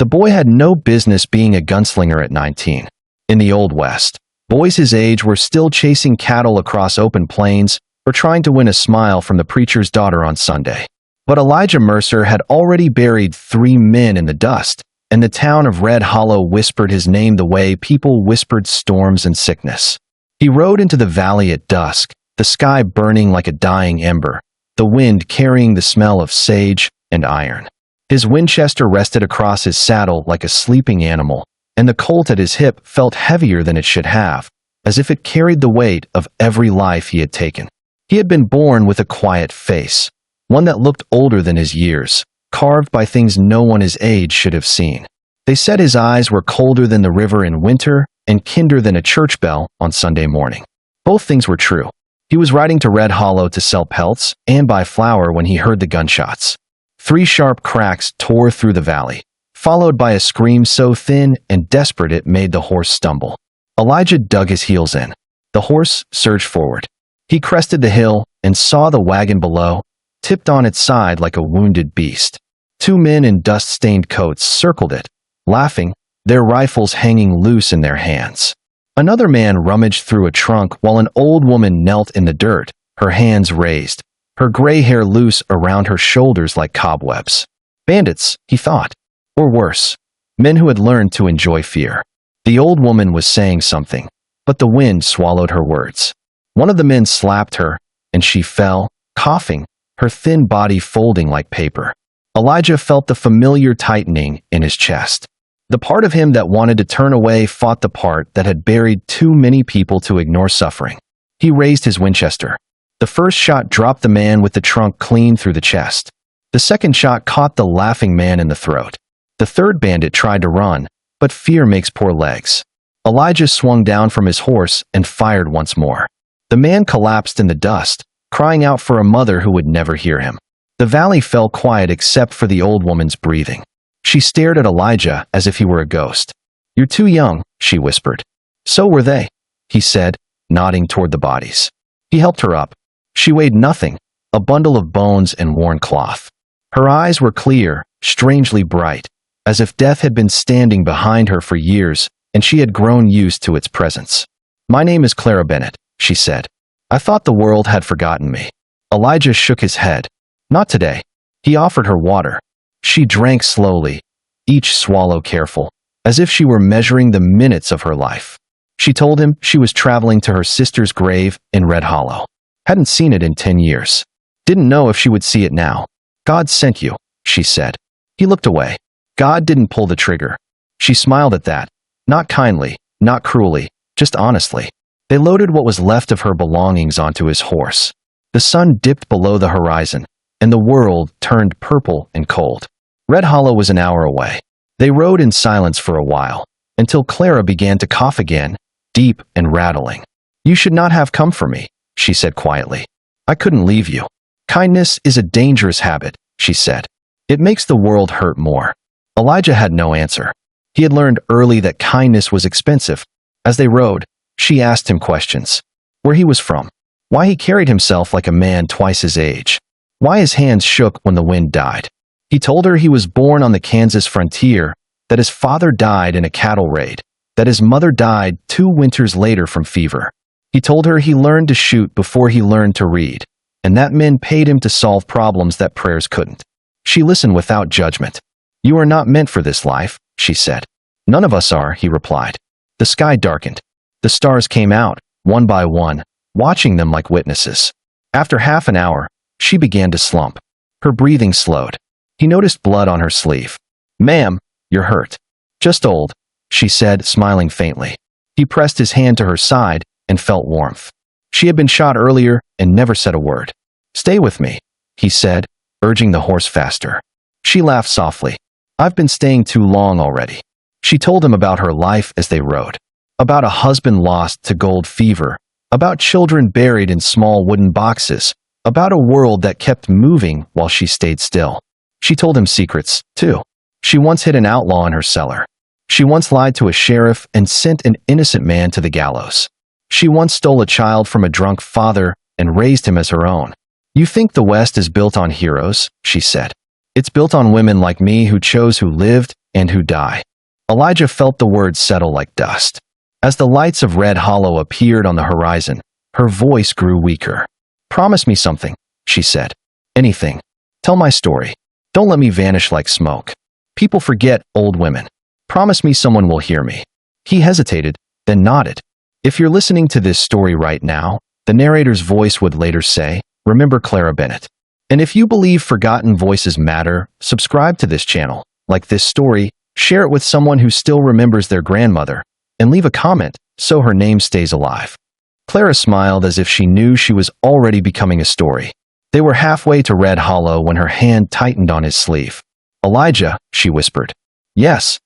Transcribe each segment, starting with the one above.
The boy had no business being a gunslinger at 19. In the Old West, boys his age were still chasing cattle across open plains or trying to win a smile from the preacher's daughter on Sunday. But Elijah Mercer had already buried 3 men in the dust, and the town of Red Hollow whispered his name the way people whispered storms and sickness. He rode into the valley at dusk, the sky burning like a dying ember, the wind carrying the smell of sage and iron. His Winchester rested across his saddle like a sleeping animal, and the colt at his hip felt heavier than it should have, as if it carried the weight of every life he had taken. He had been born with a quiet face, one that looked older than his years, carved by things no one his age should have seen. They said his eyes were colder than the river in winter and kinder than a church bell on Sunday morning. Both things were true. He was riding to Red Hollow to sell pelts and buy flour when he heard the gunshots. 3 sharp cracks tore through the valley, followed by a scream so thin and desperate it made the horse stumble. Elijah dug his heels in. The horse surged forward. He crested the hill and saw the wagon below, tipped on its side like a wounded beast. 2 men in dust-stained coats circled it, laughing, their rifles hanging loose in their hands. Another man rummaged through a trunk while an old woman knelt in the dirt, her hands raised, her gray hair loose around her shoulders like cobwebs. Bandits, he thought. Or worse, men who had learned to enjoy fear. The old woman was saying something, but the wind swallowed her words. One of the men slapped her, and she fell, coughing, her thin body folding like paper. Elijah felt the familiar tightening in his chest. The part of him that wanted to turn away fought the part that had buried too many people to ignore suffering. He raised his Winchester. The first shot dropped the man with the trunk clean through the chest. The second shot caught the laughing man in the throat. The third bandit tried to run, but fear makes poor legs. Elijah swung down from his horse and fired once more. The man collapsed in the dust, crying out for a mother who would never hear him. The valley fell quiet except for the old woman's breathing. She stared at Elijah as if he were a ghost. "You're too young," she whispered. "So were they," he said, nodding toward the bodies. He helped her up. She weighed nothing, a bundle of bones and worn cloth. Her eyes were clear, strangely bright, as if death had been standing behind her for years and she had grown used to its presence. "My name is Clara Bennett," she said. "I thought the world had forgotten me." Elijah shook his head. "Not today." He offered her water. She drank slowly, each swallow careful, as if she were measuring the minutes of her life. She told him she was traveling to her sister's grave in Red Hollow. Hadn't seen it in 10 years. Didn't know if she would see it now. "God sent you," she said. He looked away. God didn't pull the trigger. She smiled at that. Not kindly, not cruelly, just honestly. They loaded what was left of her belongings onto his horse. The sun dipped below the horizon, and the world turned purple and cold. Red Hollow was an hour away. They rode in silence for a while, until Clara began to cough again, deep and rattling. "You should not have come for me," she said quietly. "I couldn't leave you." "Kindness is a dangerous habit," she said. "It makes the world hurt more." Elijah had no answer. He had learned early that kindness was expensive. As they rode, she asked him questions. Where he was from. Why he carried himself like a man twice his age. Why his hands shook when the wind died. He told her he was born on the Kansas frontier, that his father died in a cattle raid, that his mother died 2 winters later from fever. He told her he learned to shoot before he learned to read, and that men paid him to solve problems that prayers couldn't. She listened without judgment. "You are not meant for this life," she said. "None of us are," he replied. The sky darkened. The stars came out, one by one, watching them like witnesses. After half an hour, she began to slump. Her breathing slowed. He noticed blood on her sleeve. "Ma'am, you're hurt." "Just old," she said, smiling faintly. He pressed his hand to her side and felt warmth. She had been shot earlier and never said a word. "Stay with me," he said, urging the horse faster. She laughed softly. "I've been staying too long already." She told him about her life as they rode. About a husband lost to gold fever. About children buried in small wooden boxes. About a world that kept moving while she stayed still. She told him secrets, too. She once hid an outlaw in her cellar. She once lied to a sheriff and sent an innocent man to the gallows. She once stole a child from a drunk father and raised him as her own. "You think the West is built on heroes," she said. It's built on women like me who chose who lived and who die." Elijah felt the words settle like dust. As the lights of Red Hollow appeared on the horizon, her voice grew weaker. "Promise me something," she said. "Anything. Tell my story. Don't let me vanish like smoke. People forget old women. Promise me someone will hear me." He hesitated, then nodded. "If you're listening to this story right now," the narrator's voice would later say, "remember Clara Bennett. And if you believe forgotten voices matter, subscribe to this channel, like this story, share it with someone who still remembers their grandmother, and leave a comment so her name stays alive." Clara smiled as if she knew she was already becoming a story. They were halfway to Red Hollow when her hand tightened on his sleeve. "Elijah," she whispered. "Yes.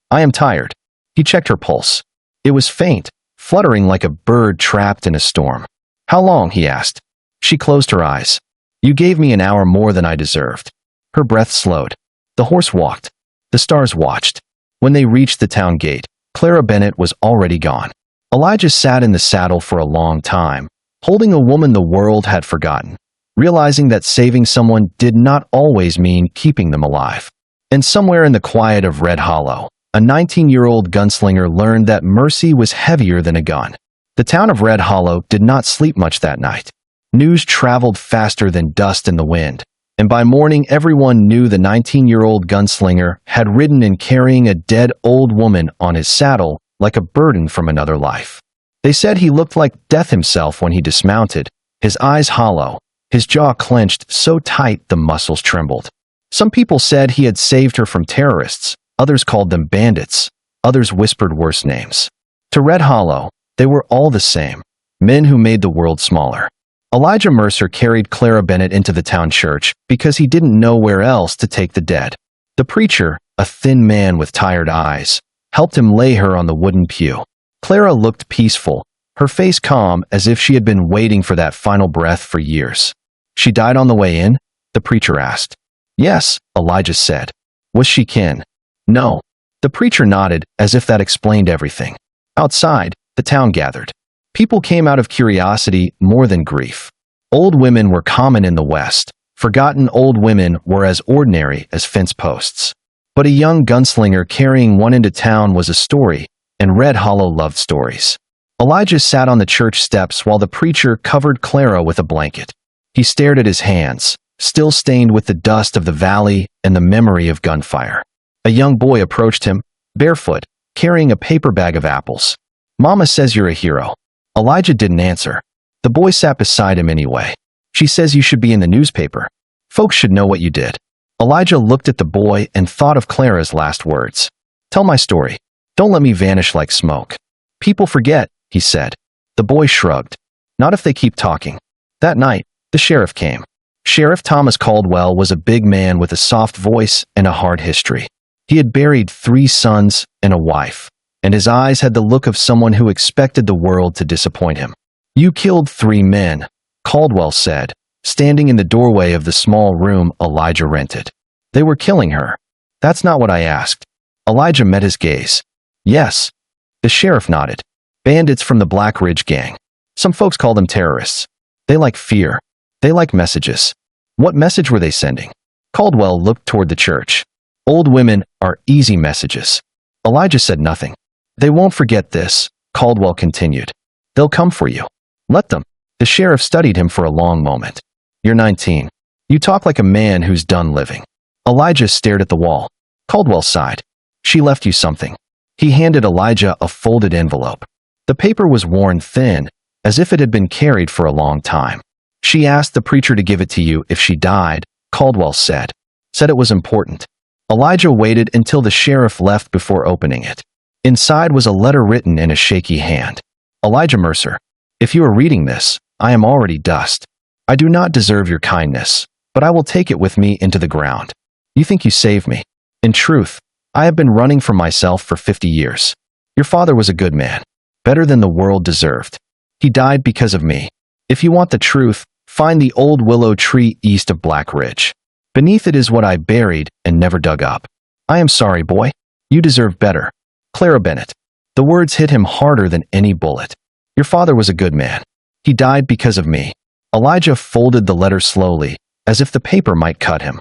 I am tired." He checked her pulse. It was faint, fluttering like a bird trapped in a storm. "How long?" he asked. She closed her eyes. "You gave me an hour more than I deserved." Her breath slowed. The horse walked. The stars watched. When they reached the town gate, Clara Bennett was already gone. Elijah sat in the saddle for a long time, holding a woman the world had forgotten, realizing that saving someone did not always mean keeping them alive. And somewhere in the quiet of Red Hollow, a 19-year-old gunslinger learned that mercy was heavier than a gun. The town of Red Hollow did not sleep much that night. News traveled faster than dust in the wind, and by morning everyone knew the 19-year-old gunslinger had ridden in carrying a dead old woman on his saddle like a burden from another life. They said he looked like death himself when he dismounted, his eyes hollow, his jaw clenched so tight the muscles trembled. Some people said he had saved her from terrorists, others called them bandits, others whispered worse names. To Red Hollow, they were all the same, men who made the world smaller. Elijah Mercer carried Clara Bennett into the town church because he didn't know where else to take the dead. The preacher, a thin man with tired eyes, helped him lay her on the wooden pew. Clara looked peaceful, her face calm as if she had been waiting for that final breath for years. "She died on the way in?" the preacher asked. "Yes," Elijah said. "Was she kin?" "No." The preacher nodded as if that explained everything. Outside, the town gathered. People came out of curiosity more than grief. Old women were common in the West. Forgotten old women were as ordinary as fence posts. But a young gunslinger carrying one into town was a story, and Red Hollow loved stories. Elijah sat on the church steps while the preacher covered Clara with a blanket. He stared at his hands, still stained with the dust of the valley and the memory of gunfire. A young boy approached him, barefoot, carrying a paper bag of apples. "Mama says you're a hero." Elijah didn't answer. The boy sat beside him anyway. "She says you should be in the newspaper. Folks should know what you did." Elijah looked at the boy and thought of Clara's last words. "Tell my story. Don't let me vanish like smoke." "People forget," he said. The boy shrugged. "Not if they keep talking." That night, the sheriff came. Sheriff Thomas Caldwell was a big man with a soft voice and a hard history. He had buried 3 sons and a wife, and his eyes had the look of someone who expected the world to disappoint him. "You killed 3 men," Caldwell said, standing in the doorway of the small room Elijah rented. "They were killing her." "That's not what I asked." Elijah met his gaze. "Yes." The sheriff nodded. "Bandits from the Black Ridge Gang. Some folks call them terrorists. They like fear. They like messages." "What message were they sending?" Caldwell looked toward the church. "Old women are easy messages." Elijah said nothing. "They won't forget this," Caldwell continued. "They'll come for you. Let them." The sheriff studied him for a long moment. "You're 19. You talk like a man who's done living." Elijah stared at the wall. Caldwell sighed. "She left you something." He handed Elijah a folded envelope. The paper was worn thin, as if it had been carried for a long time. "She asked the preacher to give it to you if she died," Caldwell said. "Said it was important." Elijah waited until the sheriff left before opening it. Inside was a letter written in a shaky hand. "Elijah Mercer, if you are reading this, I am already dust. I do not deserve your kindness, but I will take it with me into the ground. You think you saved me. In truth, I have been running from myself for 50 years. Your father was a good man, better than the world deserved. He died because of me. If you want the truth, find the old willow tree east of Black Ridge. Beneath it is what I buried and never dug up. I am sorry, boy. You deserve better. Clara Bennett." The words hit him harder than any bullet. "Your father was a good man. He died because of me." Elijah folded the letter slowly, as if the paper might cut him.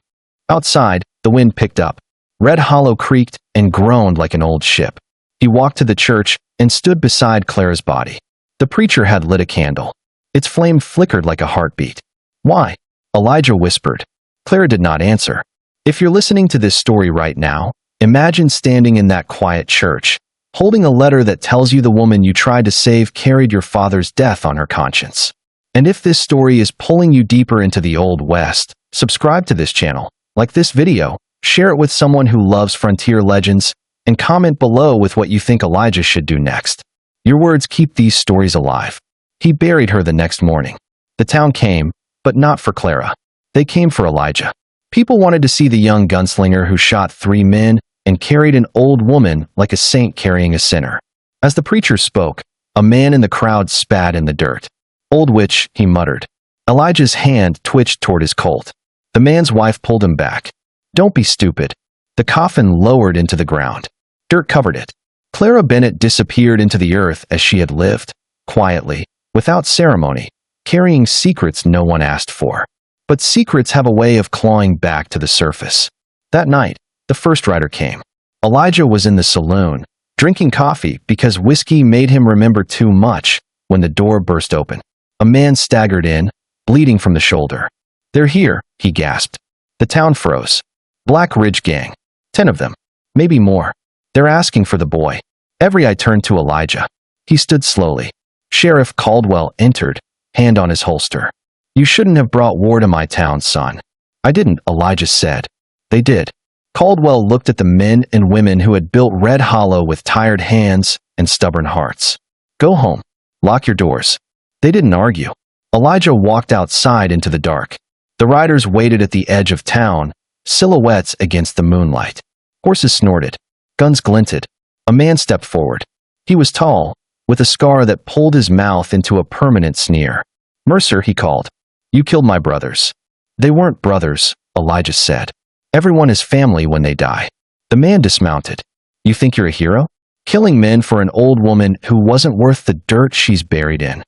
Outside, the wind picked up. Red Hollow creaked and groaned like an old ship. He walked to the church and stood beside Clara's body. The preacher had lit a candle. Its flame flickered like a heartbeat. "Why?" Elijah whispered. Clara did not answer. If you're listening to this story right now, imagine standing in that quiet church, holding a letter that tells you the woman you tried to save carried your father's death on her conscience. And if this story is pulling you deeper into the Old West, subscribe to this channel, like this video, share it with someone who loves frontier legends, and comment below with what you think Elijah should do next. Your words keep these stories alive. He buried her the next morning. The town came, but not for Clara. They came for Elijah. People wanted to see the young gunslinger who shot 3 men and carried an old woman like a saint carrying a sinner. As the preacher spoke, a man in the crowd spat in the dirt. "Old witch," he muttered. Elijah's hand twitched toward his Colt. The man's wife pulled him back. "Don't be stupid." The coffin lowered into the ground. Dirt covered it. Clara Bennett disappeared into the earth as she had lived, quietly, without ceremony, carrying secrets no one asked for. But secrets have a way of clawing back to the surface. That night, the first rider came. Elijah was in the saloon, drinking coffee because whiskey made him remember too much, when the door burst open. A man staggered in, bleeding from the shoulder. "They're here," he gasped. The town froze. Black Ridge Gang. 10 of them. Maybe more. They're asking for the boy. Every eye turned to Elijah. He stood slowly. Sheriff Caldwell entered, hand on his holster. "You shouldn't have brought war to my town, son." "I didn't," Elijah said. "They did." Caldwell looked at the men and women who had built Red Hollow with tired hands and stubborn hearts. "Go home. Lock your doors." They didn't argue. Elijah walked outside into the dark. The riders waited at the edge of town, silhouettes against the moonlight. Horses snorted. Guns glinted. A man stepped forward. He was tall, with a scar that pulled his mouth into a permanent sneer. "Mercer," he called. "You killed my brothers." "They weren't brothers," Elijah said. "Everyone is family when they die." The man dismounted. "You think you're a hero? Killing men for an old woman who wasn't worth the dirt she's buried in."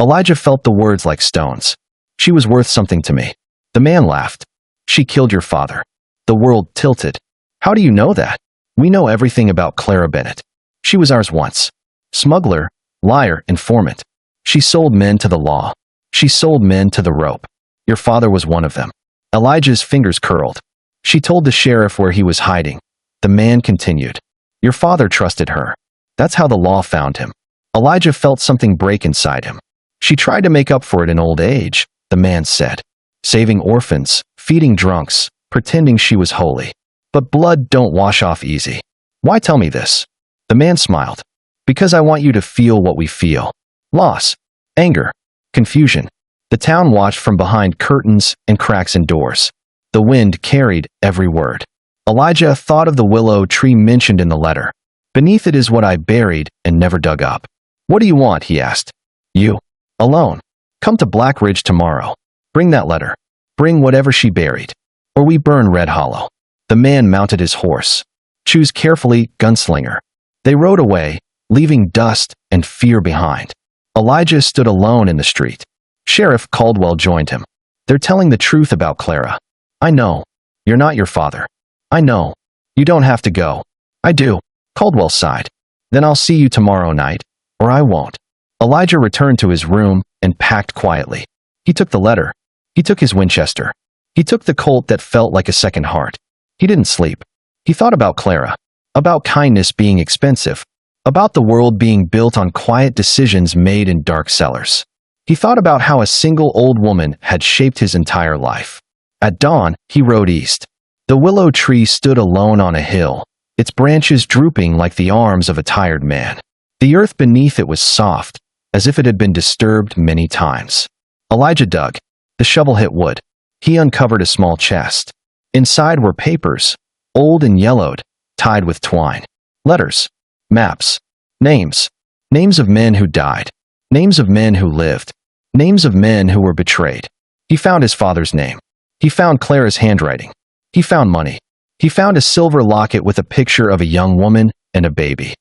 Elijah felt the words like stones. "She was worth something to me." The man laughed. "She killed your father." The world tilted. "How do you know that?" "We know everything about Clara Bennett. She was ours once. Smuggler, liar, informant. She sold men to the law. She sold men to the rope. Your father was one of them." Elijah's fingers curled. "She told the sheriff where he was hiding." The man continued. "Your father trusted her. That's how the law found him." Elijah felt something break inside him. "She tried to make up for it in old age," the man said. "Saving orphans, feeding drunks, pretending she was holy. But blood don't wash off easy." "Why tell me this?" The man smiled. "Because I want you to feel what we feel. Loss, anger, confusion." The town watched from behind curtains and cracks in doors. The wind carried every word. Elijah thought of the willow tree mentioned in the letter. "Beneath it is what I buried and never dug up." "What do you want?" he asked. "You. Alone. Come to Black Ridge tomorrow. Bring that letter. Bring whatever she buried. Or we burn Red Hollow." The man mounted his horse. "Choose carefully, Gunslinger." They rode away, leaving dust and fear behind. Elijah stood alone in the street. Sheriff Caldwell joined him. "They're telling the truth about Clara." "I know. You're not your father." "I know. You don't have to go." "I do." Caldwell sighed. "Then I'll see you tomorrow night, or I won't." Elijah returned to his room and packed quietly. He took the letter. He took his Winchester. He took the Colt that felt like a second heart. He didn't sleep. He thought about Clara, about kindness being expensive, about the world being built on quiet decisions made in dark cellars. He thought about how a single old woman had shaped his entire life. At dawn, he rode east. The willow tree stood alone on a hill, its branches drooping like the arms of a tired man. The earth beneath it was soft, as if it had been disturbed many times. Elijah dug. The shovel hit wood. He uncovered a small chest. Inside were papers, old and yellowed, tied with twine. Letters, maps, names. Names of men who died. Names of men who lived. Names of men who were betrayed. He found his father's name. He found Clara's handwriting. He found money. He found a silver locket with a picture of a young woman and a baby.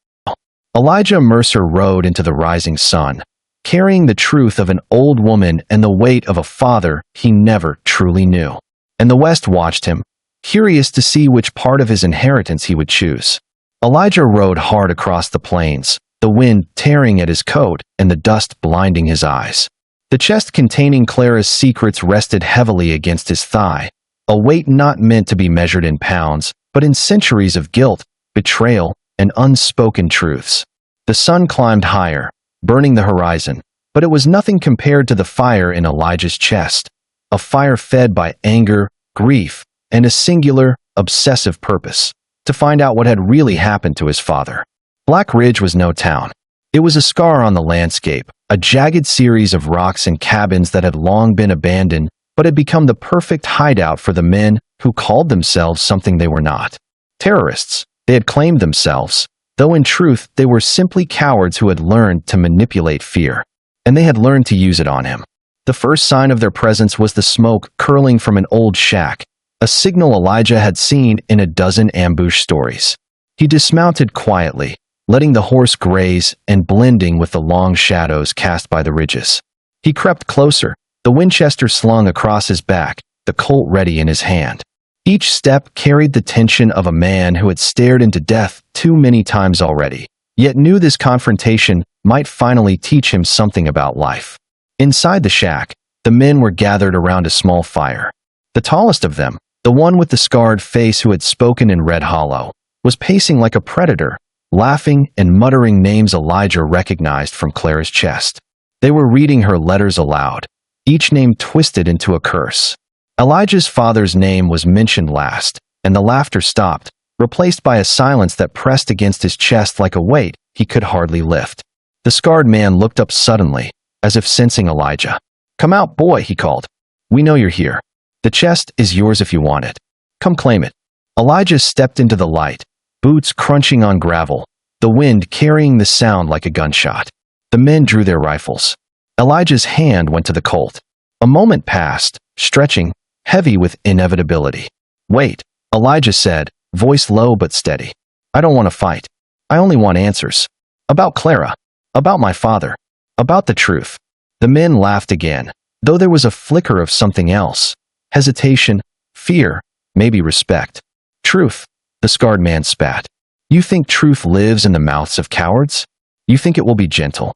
Elijah Mercer rode into the rising sun, carrying the truth of an old woman and the weight of a father he never truly knew. And the West watched him, curious to see which part of his inheritance he would choose. Elijah rode hard across the plains, the wind tearing at his coat and the dust blinding his eyes. The chest containing Clara's secrets rested heavily against his thigh, a weight not meant to be measured in pounds, but in centuries of guilt, betrayal, and unspoken truths. The sun climbed higher, burning the horizon, but it was nothing compared to the fire in Elijah's chest, a fire fed by anger, grief, and a singular, obsessive purpose: to find out what had really happened to his father. Black Ridge was no town. It was a scar on the landscape, a jagged series of rocks and cabins that had long been abandoned, but had become the perfect hideout for the men who called themselves something they were not. Terrorists, they had claimed themselves, though in truth they were simply cowards who had learned to manipulate fear. And they had learned to use it on him. The first sign of their presence was the smoke curling from an old shack, a signal Elijah had seen in a dozen ambush stories. He dismounted quietly, letting the horse graze and blending with the long shadows cast by the ridges. He crept closer, the Winchester slung across his back, the Colt ready in his hand. Each step carried the tension of a man who had stared into death too many times already, yet knew this confrontation might finally teach him something about life. Inside the shack, the men were gathered around a small fire. The tallest of them, the one with the scarred face who had spoken in Red Hollow, was pacing like a predator, laughing and muttering names Elijah recognized from Clara's chest. They were reading her letters aloud, each name twisted into a curse. Elijah's father's name was mentioned last, and the laughter stopped, replaced by a silence that pressed against his chest like a weight he could hardly lift. The scarred man looked up suddenly, as if sensing Elijah. "Come out, boy," he called. "We know you're here. The chest is yours if you want it. Come claim it." Elijah stepped into the light, boots crunching on gravel, the wind carrying the sound like a gunshot. The men drew their rifles. Elijah's hand went to the Colt. A moment passed, stretching, heavy with inevitability. "Wait," Elijah said, voice low but steady. "I don't want to fight. I only want answers. About Clara. About my father. About the truth." The men laughed again, though there was a flicker of something else. Hesitation, fear, maybe respect. "Truth," the scarred man spat. "You think truth lives in the mouths of cowards? You think it will be gentle?"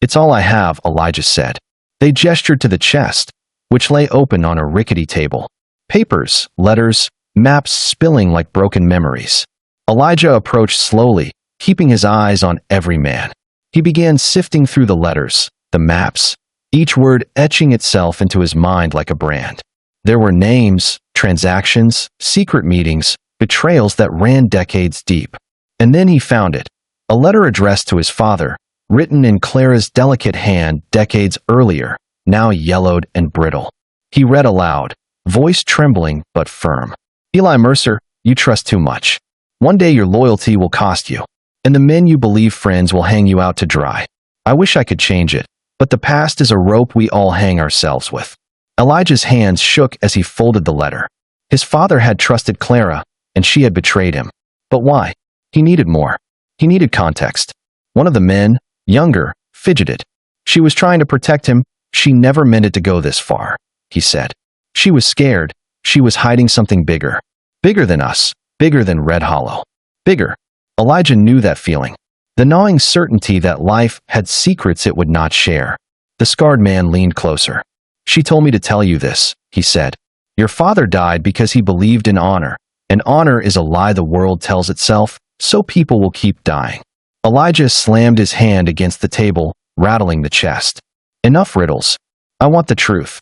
"It's all I have," Elijah said. They gestured to the chest, which lay open on a rickety table. Papers, letters, maps spilling like broken memories. Elijah approached slowly, keeping his eyes on every man. He began sifting through the letters, the maps, each word etching itself into his mind like a brand. There were names, transactions, secret meetings, betrayals that ran decades deep. And then he found it, a letter addressed to his father, written in Clara's delicate hand decades earlier, now yellowed and brittle. He read aloud, voice trembling but firm. "Eli Mercer, you trust too much. One day your loyalty will cost you, and the men you believe friends will hang you out to dry. I wish I could change it, but the past is a rope we all hang ourselves with." Elijah's hands shook as he folded the letter. His father had trusted Clara, and she had betrayed him. But why? He needed more. He needed context. One of the men, younger, fidgeted. "She was trying to protect him. She never meant it to go this far," he said. "She was scared. She was hiding something bigger. Bigger than us. Bigger than Red Hollow. Bigger." Elijah knew that feeling. The gnawing certainty that life had secrets it would not share. The scarred man leaned closer. "She told me to tell you this," he said. "Your father died because he believed in honor, and honor is a lie the world tells itself, so people will keep dying." Elijah slammed his hand against the table, rattling the chest. "Enough riddles. I want the truth."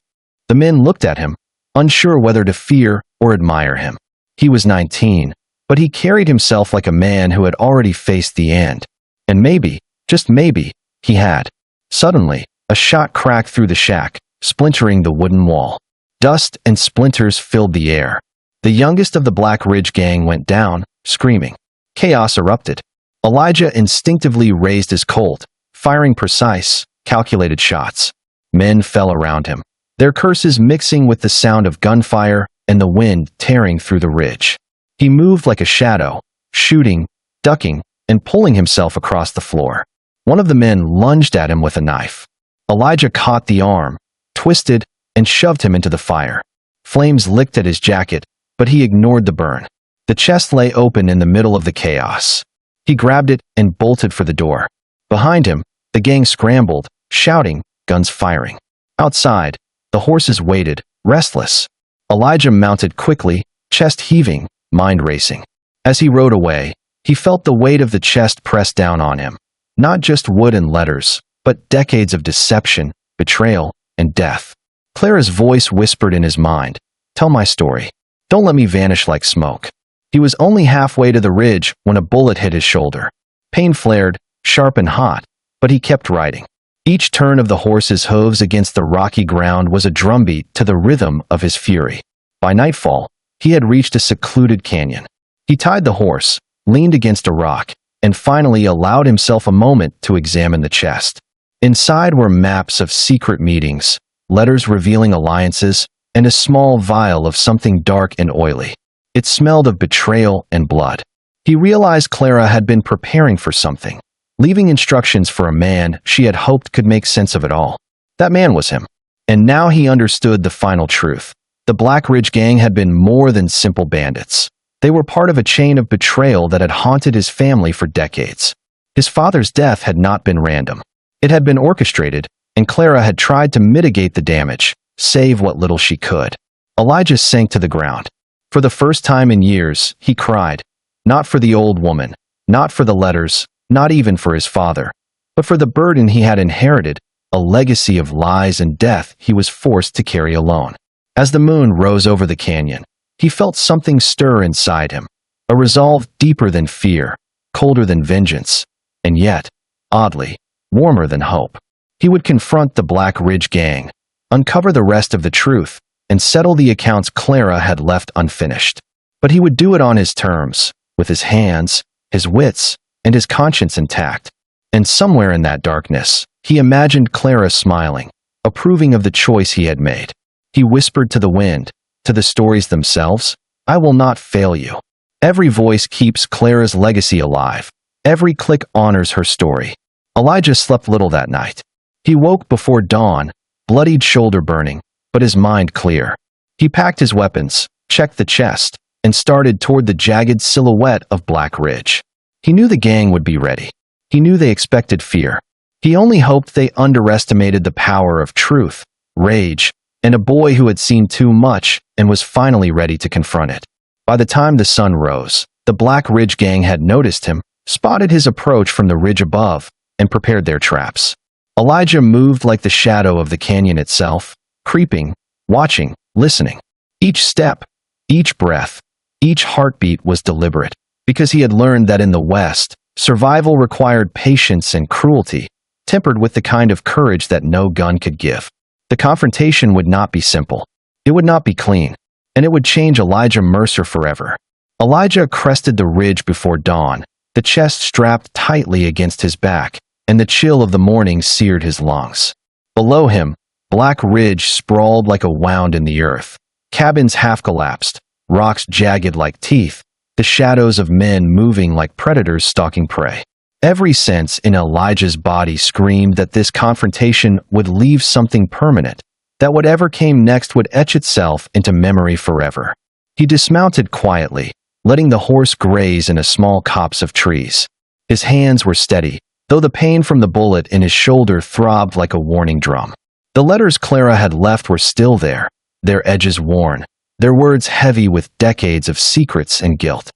The men looked at him, unsure whether to fear or admire him. He was 19, but he carried himself like a man who had already faced the end. And maybe, just maybe, he had. Suddenly, a shot cracked through the shack, splintering the wooden wall. Dust and splinters filled the air. The youngest of the Black Ridge gang went down, screaming. Chaos erupted. Elijah instinctively raised his Colt, firing precise, calculated shots. Men fell around him, their curses mixing with the sound of gunfire and the wind tearing through the ridge. He moved like a shadow, shooting, ducking, and pulling himself across the floor. One of the men lunged at him with a knife. Elijah caught the arm, twisted, and shoved him into the fire. Flames licked at his jacket, but he ignored the burn. The chest lay open in the middle of the chaos. He grabbed it and bolted for the door. Behind him, the gang scrambled, shouting, guns firing. Outside, the horses waited, restless. Elijah mounted quickly, chest heaving, mind racing. As he rode away, he felt the weight of the chest press down on him. Not just wood and letters, but decades of deception, betrayal, and death. Clara's voice whispered in his mind, "Tell my story. Don't let me vanish like smoke." He was only halfway to the ridge when a bullet hit his shoulder. Pain flared, sharp and hot, but he kept riding. Each turn of the horse's hooves against the rocky ground was a drumbeat to the rhythm of his fury. By nightfall, he had reached a secluded canyon. He tied the horse, leaned against a rock, and finally allowed himself a moment to examine the chest. Inside were maps of secret meetings, letters revealing alliances, and a small vial of something dark and oily. It smelled of betrayal and blood. He realized Clara had been preparing for something, leaving instructions for a man she had hoped could make sense of it all. That man was him. And now he understood the final truth. The Black Ridge Gang had been more than simple bandits. They were part of a chain of betrayal that had haunted his family for decades. His father's death had not been random. It had been orchestrated, and Clara had tried to mitigate the damage, save what little she could. Elijah sank to the ground. For the first time in years, he cried, not for the old woman, not for the letters, not even for his father, but for the burden he had inherited, a legacy of lies and death he was forced to carry alone. As the moon rose over the canyon, he felt something stir inside him, a resolve deeper than fear, colder than vengeance, and yet, oddly, warmer than hope. He would confront the Black Ridge Gang, uncover the rest of the truth, and settle the accounts Clara had left unfinished. But he would do it on his terms, with his hands, his wits, and his conscience intact. And somewhere in that darkness, he imagined Clara smiling, approving of the choice he had made. He whispered to the wind, to the stories themselves, "I will not fail you." Every voice keeps Clara's legacy alive. Every click honors her story. Elijah slept little that night. He woke before dawn, bloodied shoulder burning, but his mind clear. He packed his weapons, checked the chest, and started toward the jagged silhouette of Black Ridge. He knew the gang would be ready. He knew they expected fear. He only hoped they underestimated the power of truth, rage, and a boy who had seen too much and was finally ready to confront it. By the time the sun rose, the Black Ridge Gang had noticed him, spotted his approach from the ridge above, and prepared their traps. Elijah moved like the shadow of the canyon itself, creeping, watching, listening. Each step, each breath, each heartbeat was deliberate, because he had learned that in the West, survival required patience and cruelty, tempered with the kind of courage that no gun could give. The confrontation would not be simple. It would not be clean, and it would change Elijah Mercer forever. Elijah crested the ridge before dawn, the chest strapped tightly against his back, and the chill of the morning seared his lungs. Below him, Black Ridge sprawled like a wound in the earth. Cabins half-collapsed, rocks jagged like teeth, the shadows of men moving like predators stalking prey. Every sense in Elijah's body screamed that this confrontation would leave something permanent, that whatever came next would etch itself into memory forever. He dismounted quietly, letting the horse graze in a small copse of trees. His hands were steady, though the pain from the bullet in his shoulder throbbed like a warning drum. The letters Clara had left were still there, their edges worn, their words heavy with decades of secrets and guilt.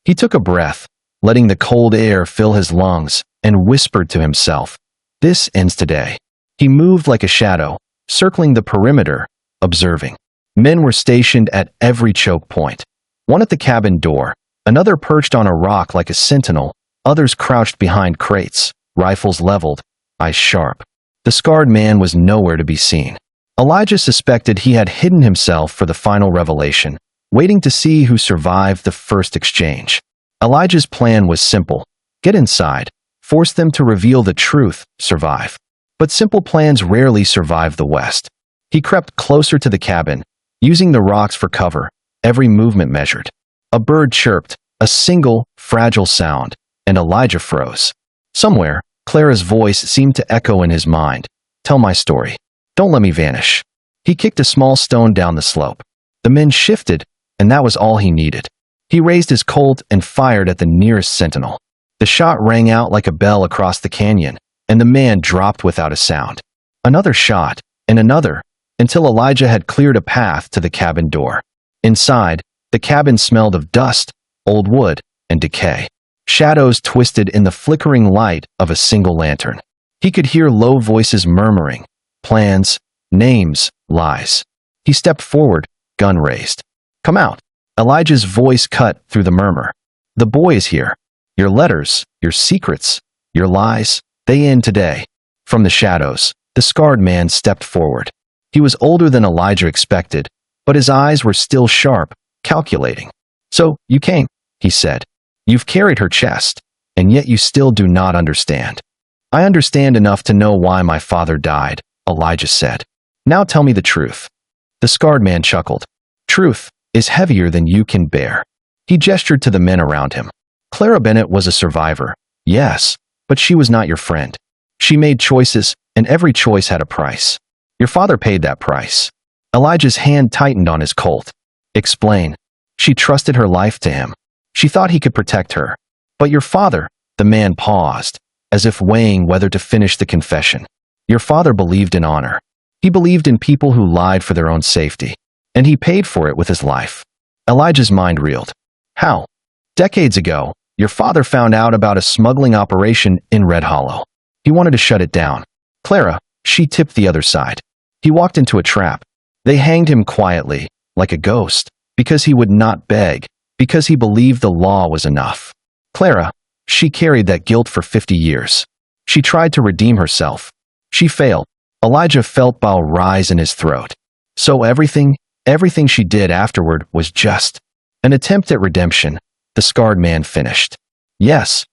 He took a breath, letting the cold air fill his lungs, and whispered to himself, "This ends today." He moved like a shadow, circling the perimeter, observing. Men were stationed at every choke point. One at the cabin door, another perched on a rock like a sentinel, others crouched behind crates, rifles leveled, eyes sharp. The scarred man was nowhere to be seen. Elijah suspected he had hidden himself for the final revelation, waiting to see who survived the first exchange. Elijah's plan was simple: get inside, force them to reveal the truth, survive. But simple plans rarely survive the West. He crept closer to the cabin, using the rocks for cover, every movement measured. A bird chirped, a single, fragile sound, and Elijah froze. Somewhere, Clara's voice seemed to echo in his mind. "Tell my story. Don't let me vanish." He kicked a small stone down the slope. The men shifted, and that was all he needed. He raised his Colt and fired at the nearest sentinel. The shot rang out like a bell across the canyon, and the man dropped without a sound. Another shot, and another, until Elijah had cleared a path to the cabin door. Inside, the cabin smelled of dust, old wood, and decay. Shadows twisted in the flickering light of a single lantern. He could hear low voices murmuring, plans, names, lies. He stepped forward, gun raised. "Come out." Elijah's voice cut through the murmur. "The boy is here. Your letters, your secrets, your lies, they end today." From the shadows, the scarred man stepped forward. He was older than Elijah expected, but his eyes were still sharp, calculating. "So, you came," he said. "You've carried her chest, and yet you still do not understand." "I understand enough to know why my father died," Elijah said. "Now tell me the truth." The scarred man chuckled. "Truth is heavier than you can bear." He gestured to the men around him. "Clara Bennett was a survivor, yes, but she was not your friend. She made choices, and every choice had a price. Your father paid that price." Elijah's hand tightened on his Colt. "Explain." "She trusted her life to him. She thought he could protect her. But your father," the man paused, as if weighing whether to finish the confession. "Your father believed in honor. He believed in people who lied for their own safety. And he paid for it with his life." Elijah's mind reeled. "How?" "Decades ago, your father found out about a smuggling operation in Red Hollow. He wanted to shut it down. Clara, she tipped the other side. He walked into a trap. They hanged him quietly, like a ghost, because he would not beg, because he believed the law was enough. Clara, she carried that guilt for 50 years. She tried to redeem herself. She failed." Elijah felt bile rise in his throat. "So everything she did afterward was just an attempt at redemption," the scarred man finished. "Yes."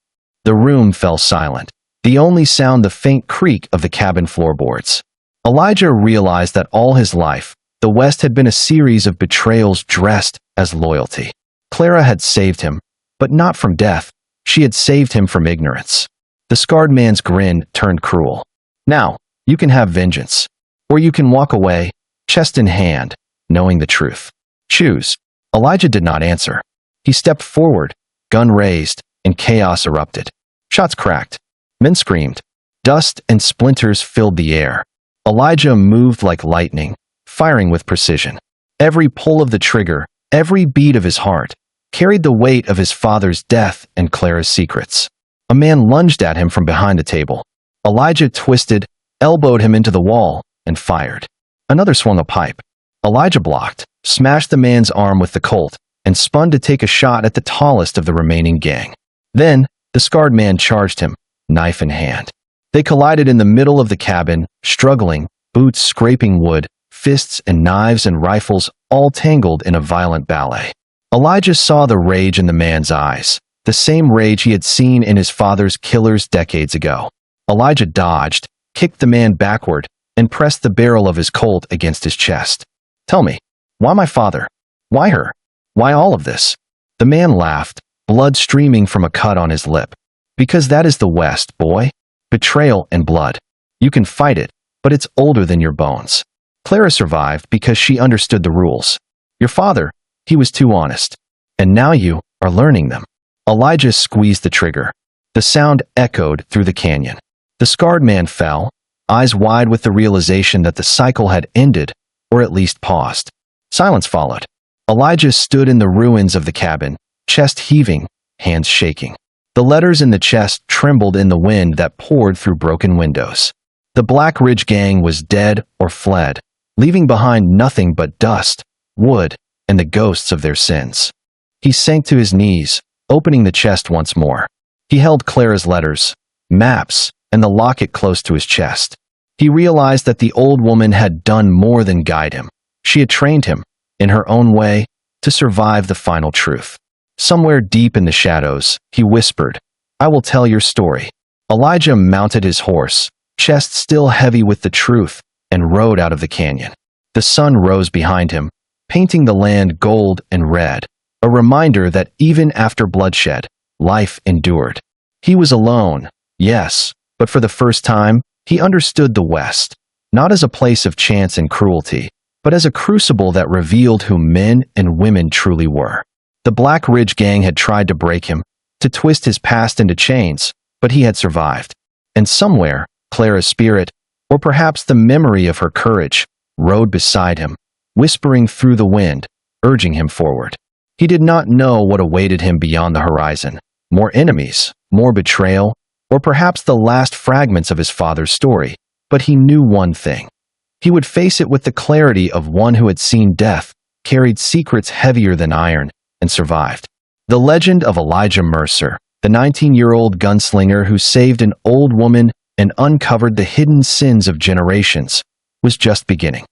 The room fell silent, the only sound the faint creak of the cabin floorboards. Elijah realized that all his life, the West had been a series of betrayals dressed as loyalty. Clara had saved him, but not from death. She had saved him from ignorance. The scarred man's grin turned cruel. "Now, you can have vengeance. Or you can walk away, chest in hand, knowing the truth. Choose." Elijah did not answer. He stepped forward, gun raised, and chaos erupted. Shots cracked. Men screamed. Dust and splinters filled the air. Elijah moved like lightning, firing with precision. Every pull of the trigger, every beat of his heart, carried the weight of his father's death and Clara's secrets. A man lunged at him from behind the table. Elijah twisted, elbowed him into the wall, and fired. Another swung a pipe. Elijah blocked, smashed the man's arm with the Colt, and spun to take a shot at the tallest of the remaining gang. Then, the scarred man charged him, knife in hand. They collided in the middle of the cabin, struggling, boots scraping wood, fists and knives and rifles all tangled in a violent ballet. Elijah saw the rage in the man's eyes, the same rage he had seen in his father's killers decades ago. Elijah dodged, kicked the man backward, and pressed the barrel of his Colt against his chest. "Tell me, why my father? Why her? Why all of this?" The man laughed, blood streaming from a cut on his lip. "Because that is the West, boy. Betrayal and blood. You can fight it, but it's older than your bones. Clara survived because she understood the rules. Your father, he was too honest. And now you are learning them." Elijah squeezed the trigger. The sound echoed through the canyon. The scarred man fell, eyes wide with the realization that the cycle had ended, or at least paused. Silence followed. Elijah stood in the ruins of the cabin, chest heaving, hands shaking. The letters in the chest trembled in the wind that poured through broken windows. The Black Ridge gang was dead or fled, leaving behind nothing but dust, wood, and the ghosts of their sins. He sank to his knees, opening the chest once more. He held Clara's letters, maps, and the locket close to his chest. He realized that the old woman had done more than guide him. She had trained him, in her own way, to survive the final truth. Somewhere deep in the shadows, he whispered, "I will tell your story." Elijah mounted his horse, chest still heavy with the truth, and rode out of the canyon. The sun rose behind him, painting the land gold and red, a reminder that even after bloodshed, life endured. He was alone, yes, but for the first time, he understood the West, not as a place of chance and cruelty, but as a crucible that revealed who men and women truly were. The Black Ridge Gang had tried to break him, to twist his past into chains, but he had survived. And somewhere, Clara's spirit, or perhaps the memory of her courage, rode beside him, whispering through the wind, urging him forward. He did not know what awaited him beyond the horizon. More enemies, more betrayal, or perhaps the last fragments of his father's story. But he knew one thing. He would face it with the clarity of one who had seen death, carried secrets heavier than iron, and survived. The legend of Elijah Mercer, the 19-year-old gunslinger who saved an old woman and uncovered the hidden sins of generations, was just beginning.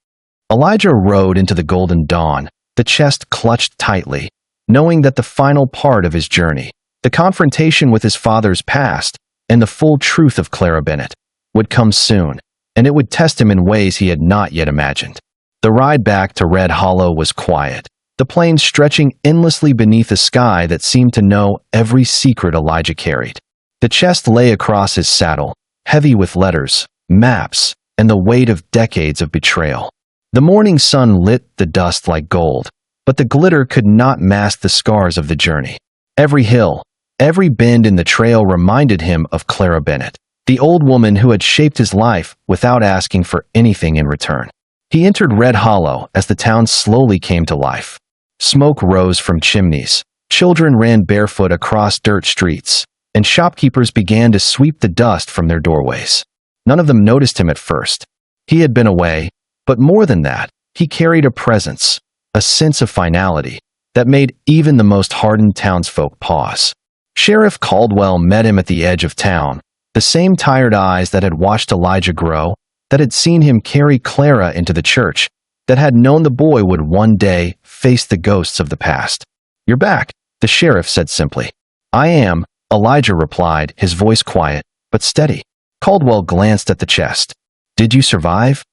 Elijah rode into the golden dawn, the chest clutched tightly, knowing that the final part of his journey, the confrontation with his father's past, and the full truth of Clara Bennett, would come soon, and it would test him in ways he had not yet imagined. The ride back to Red Hollow was quiet, the plains stretching endlessly beneath a sky that seemed to know every secret Elijah carried. The chest lay across his saddle, heavy with letters, maps, and the weight of decades of betrayal. The morning sun lit the dust like gold, but the glitter could not mask the scars of the journey. Every hill, every bend in the trail reminded him of Clara Bennett, the old woman who had shaped his life without asking for anything in return. He entered Red Hollow as the town slowly came to life. Smoke rose from chimneys, children ran barefoot across dirt streets, and shopkeepers began to sweep the dust from their doorways. None of them noticed him at first. He had been away, but more than that, he carried a presence, a sense of finality, that made even the most hardened townsfolk pause. Sheriff Caldwell met him at the edge of town, the same tired eyes that had watched Elijah grow, that had seen him carry Clara into the church, that had known the boy would one day face the ghosts of the past. "You're back," the sheriff said simply. "I am," Elijah replied, his voice quiet, but steady. Caldwell glanced at the chest. "Did you survive?"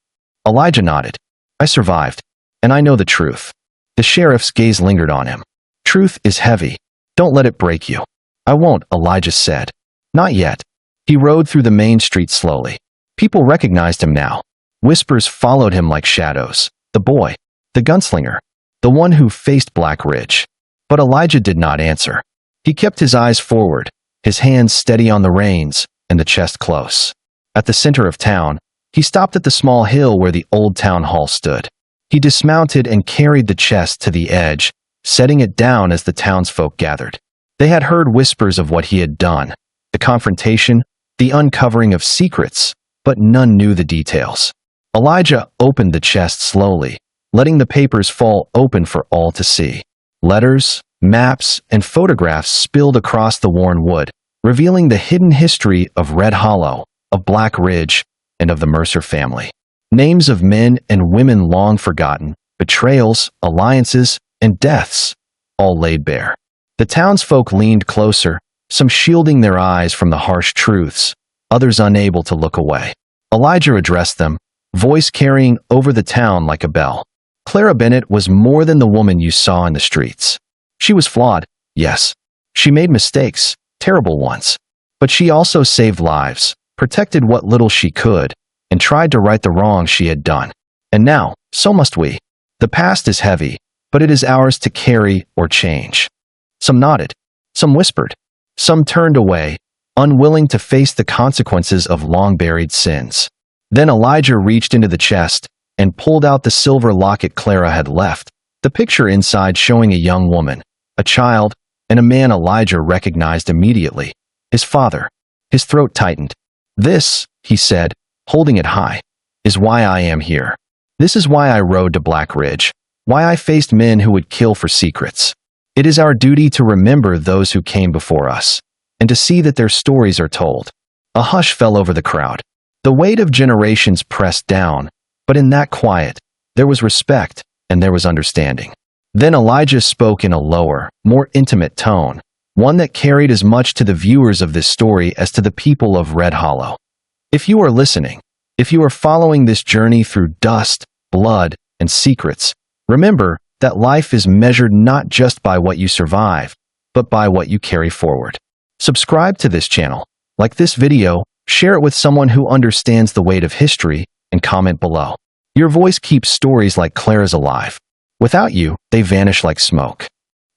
Elijah nodded. "I survived, and I know the truth." The sheriff's gaze lingered on him. "Truth is heavy. Don't let it break you." "I won't," Elijah said. "Not yet." He rode through the main street slowly. People recognized him now. Whispers followed him like shadows. The boy, the gunslinger, the one who faced Black Ridge. But Elijah did not answer. He kept his eyes forward, his hands steady on the reins, and the chest close. At the center of town, he stopped at the small hill where the old town hall stood. He dismounted and carried the chest to the edge, setting it down as the townsfolk gathered. They had heard whispers of what he had done, the confrontation, the uncovering of secrets, but none knew the details. Elijah opened the chest slowly, letting the papers fall open for all to see. Letters, maps, and photographs spilled across the worn wood, revealing the hidden history of Red Hollow, of Black Ridge, and of the Mercer family. Names of men and women long forgotten, betrayals, alliances, and deaths, all laid bare. The townsfolk leaned closer, some shielding their eyes from the harsh truths, others unable to look away. Elijah addressed them, voice carrying over the town like a bell. Clara Bennett was more than the woman you saw in the streets. She was flawed, yes. She made mistakes, terrible ones. But she also saved lives, protected what little she could, and tried to right the wrongs she had done. And now, so must we. The past is heavy, but it is ours to carry or change. Some nodded, some whispered, some turned away, unwilling to face the consequences of long-buried sins. Then Elijah reached into the chest and pulled out the silver locket Clara had left, the picture inside showing a young woman, a child, and a man Elijah recognized immediately, his father. His throat tightened. "This," he said, holding it high, "is why I am here. This is why I rode to Black Ridge, why I faced men who would kill for secrets. It is our duty to remember those who came before us, and to see that their stories are told." A hush fell over the crowd. The weight of generations pressed down, but in that quiet, there was respect and there was understanding. Then Elijah spoke in a lower, more intimate tone, one that carried as much to the viewers of this story as to the people of Red Hollow. If you are listening, if you are following this journey through dust, blood, and secrets, remember that life is measured not just by what you survive, but by what you carry forward. Subscribe to this channel, like this video, share it with someone who understands the weight of history, and comment below. Your voice keeps stories like Clara's alive. Without you, they vanish like smoke."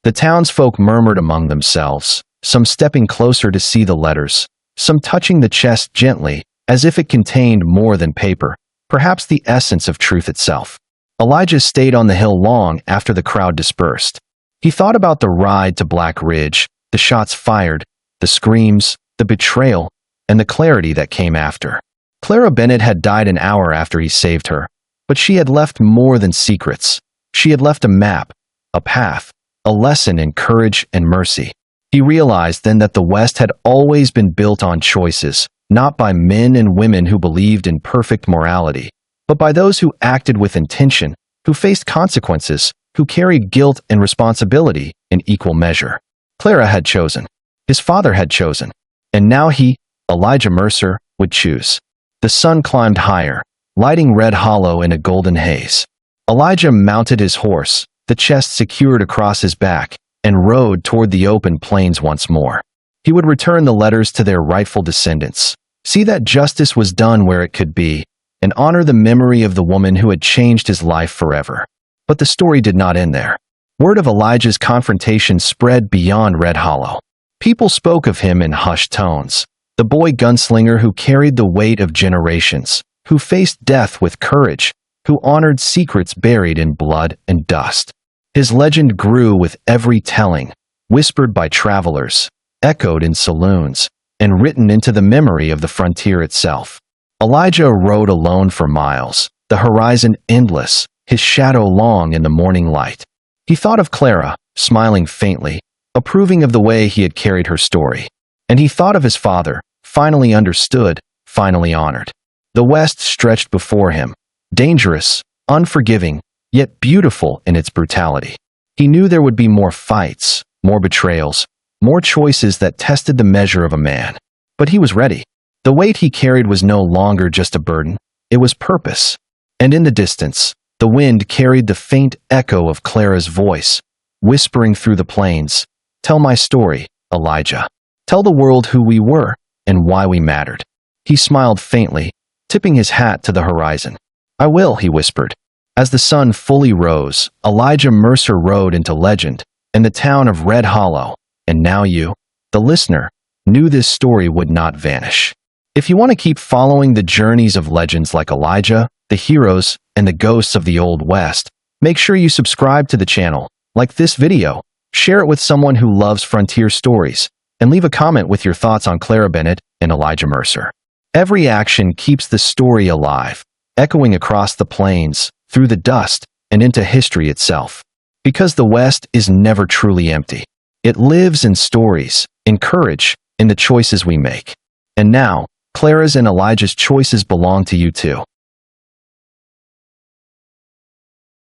The townsfolk murmured among themselves, some stepping closer to see the letters, some touching the chest gently, as if it contained more than paper, perhaps the essence of truth itself. Elijah stayed on the hill long after the crowd dispersed. He thought about the ride to Black Ridge, the shots fired, the screams, the betrayal, and the clarity that came after. Clara Bennett had died an hour after he saved her, but she had left more than secrets. She had left a map, a path, a lesson in courage and mercy. He realized then that the West had always been built on choices, not by men and women who believed in perfect morality, but by those who acted with intention, who faced consequences, who carried guilt and responsibility in equal measure. Clara had chosen. His father had chosen. And now he, Elijah Mercer, would choose. The sun climbed higher, lighting Red Hollow in a golden haze. Elijah mounted his horse, the chest secured across his back, and rode toward the open plains once more. He would return the letters to their rightful descendants, see that justice was done where it could be, and honor the memory of the woman who had changed his life forever. But the story did not end there. Word of Elijah's confrontation spread beyond Red Hollow. People spoke of him in hushed tones, the boy gunslinger who carried the weight of generations, who faced death with courage, who honored secrets buried in blood and dust. His legend grew with every telling, whispered by travelers, echoed in saloons, and written into the memory of the frontier itself. Elijah rode alone for miles, the horizon endless, his shadow long in the morning light. He thought of Clara, smiling faintly, approving of the way he had carried her story. And he thought of his father, finally understood, finally honored. The West stretched before him, dangerous, unforgiving, yet beautiful in its brutality. He knew there would be more fights, more betrayals, more choices that tested the measure of a man. But he was ready. The weight he carried was no longer just a burden, it was purpose. And in the distance, the wind carried the faint echo of Clara's voice, whispering through the plains, "Tell my story, Elijah. Tell the world who we were and why we mattered." He smiled faintly, tipping his hat to the horizon. "I will," he whispered. As the sun fully rose, Elijah Mercer rode into legend, and the town of Red Hollow, and now you, the listener, knew this story would not vanish. If you want to keep following the journeys of legends like Elijah, the heroes, and the ghosts of the Old West, make sure you subscribe to the channel, like this video, share it with someone who loves frontier stories, and leave a comment with your thoughts on Clara Bennett and Elijah Mercer. Every action keeps the story alive, echoing across the plains, through the dust, and into history itself. Because the West is never truly empty. It lives in stories, in courage, in the choices we make. And now, Clara's and Elijah's choices belong to you too.